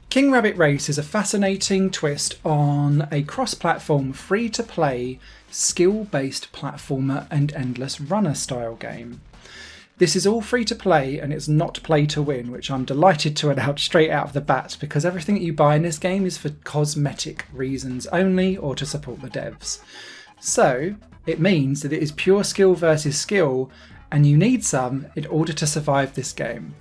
King Rabbit Race is a fascinating twist on a cross-platform, free-to-play, skill-based platformer and endless runner style game. This is all free to play and it's not play to win, which I'm delighted to announce straight out of the bat, because everything that you buy in this game is for cosmetic reasons only or to support the devs. So it means that it is pure skill versus skill, and you need some in order to survive this game.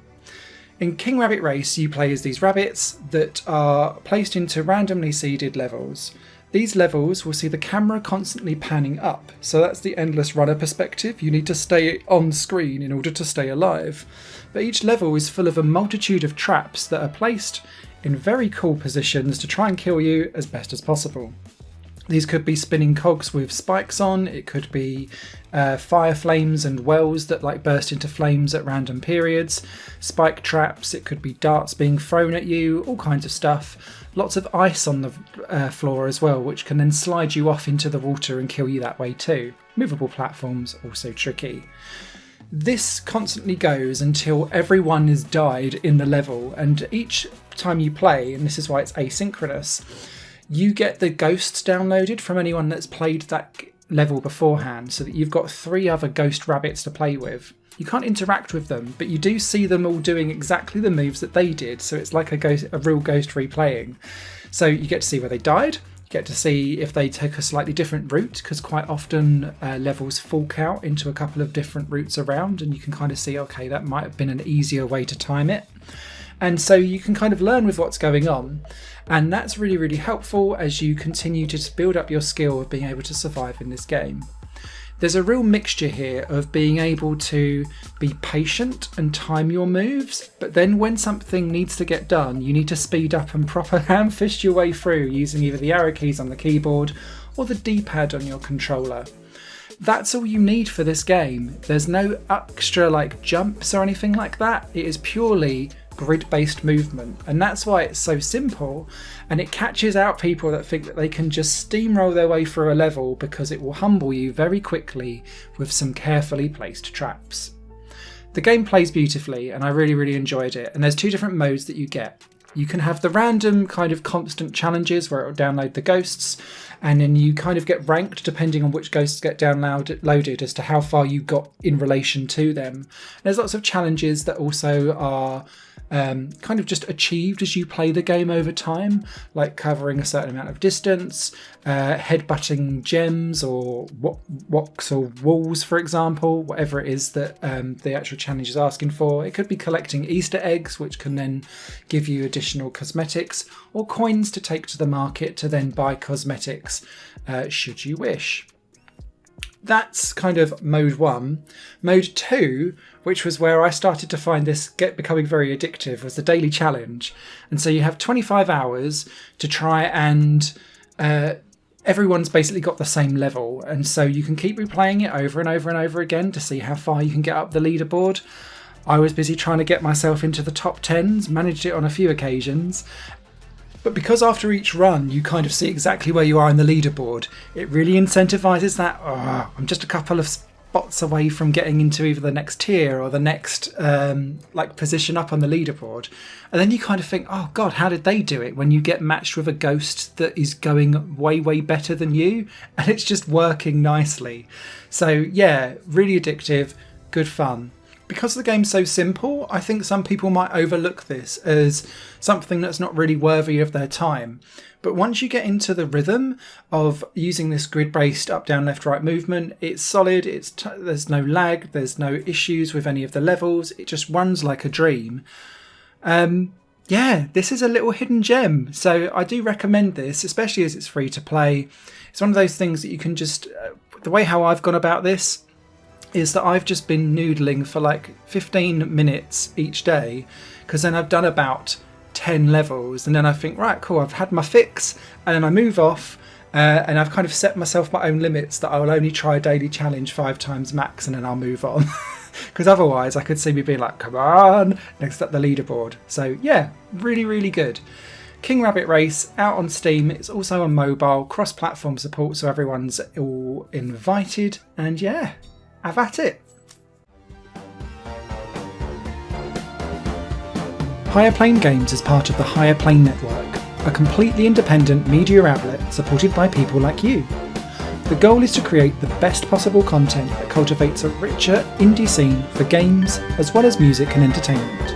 In King Rabbit Race, you play as these rabbits that are placed into randomly seeded levels. These levels will see the camera constantly panning up, so that's the endless runner perspective. You need to stay on screen in order to stay alive. But each level is full of a multitude of traps that are placed in very cool positions to try and kill you as best as possible. These could be spinning cogs with spikes on, it could be fire flames and wells that like burst into flames at random periods, spike traps, it could be darts being thrown at you, all kinds of stuff. Lots of ice on the floor as well, which can then slide you off into the water and kill you that way too. Movable platforms, also tricky. This constantly goes until everyone is died in the level, and each time you play, and this is why it's asynchronous, you get the ghosts downloaded from anyone that's played that level beforehand, so that you've got 3 other ghost rabbits to play with. You can't interact with them, but you do see them all doing exactly the moves that they did, so it's like a real ghost replaying. So you get to see where they died, you get to see if they take a slightly different route, because quite often levels fork out into a couple of different routes around, and you can kind of see, okay, that might have been an easier way to time it. And so you can kind of learn with what's going on. And that's really, really helpful as you continue to build up your skill of being able to survive in this game. There's a real mixture here of being able to be patient and time your moves, but then when something needs to get done, you need to speed up and proper hand fist your way through using either the arrow keys on the keyboard or the D-pad on your controller. That's all you need for this game. There's no extra like jumps or anything like that. It is purely grid-based movement, and that's why it's so simple, and it catches out people that think that they can just steamroll their way through a level, because it will humble you very quickly with some carefully placed traps. The game plays beautifully and I really, really enjoyed it, and there's 2 different modes that you get. You can have the random kind of constant challenges where it will download the ghosts, and then you kind of get ranked depending on which ghosts get downloaded as to how far you got in relation to them. There's lots of challenges that also are kind of just achieved as you play the game over time, like covering a certain amount of distance, headbutting gems or rocks or walls, for example, whatever it is that the actual challenge is asking for. It could be collecting Easter eggs, which can then give you additional cosmetics, or coins to take to the market to then buy cosmetics should you wish. That's kind of mode 1. Mode 2, which was where I started to find this becoming very addictive, was the daily challenge. And so you have 25 hours to try and everyone's basically got the same level. And so you can keep replaying it over and over and over again to see how far you can get up the leaderboard. I was busy trying to get myself into the top 10s, managed it on a few occasions. But because after each run you kind of see exactly where you are in the leaderboard, it really incentivizes that, I'm just a couple of spots away from getting into either the next tier or the next position up on the leaderboard. And then you kind of think, oh God, how did they do it, when you get matched with a ghost that is going way, way better than you, and it's just working nicely. So yeah, really addictive, good fun. Because the game's so simple, I think some people might overlook this as something that's not really worthy of their time. But once you get into the rhythm of using this grid-based up, down, left, right movement, it's solid, there's no lag, there's no issues with any of the levels, it just runs like a dream. This is a little hidden gem. So I do recommend this, especially as it's free to play. It's one of those things that you can just... the way how I've gone about this is that I've just been noodling for like 15 minutes each day, because then I've done about 10 levels, and then I think, right, cool, I've had my fix, and then I move off, and I've kind of set myself my own limits that I will only try a daily challenge 5 times max, and then I'll move on. Because otherwise I could see me being like, come on, next up the leaderboard. So yeah, really, really good. King Rabbit Race out on Steam. It's also on mobile, cross-platform support, so everyone's all invited, and yeah, have at it. Higher Plane Games is part of the Higher Plane Network, a completely independent media outlet supported by people like you. The goal is to create the best possible content that cultivates a richer indie scene for games as well as music and entertainment.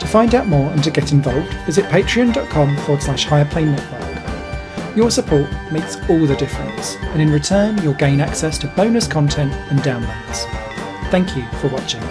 To find out more and to get involved, visit patreon.com/Higher Plane Network. Your support makes all the difference, and in return you'll gain access to bonus content and downloads. Thank you for watching.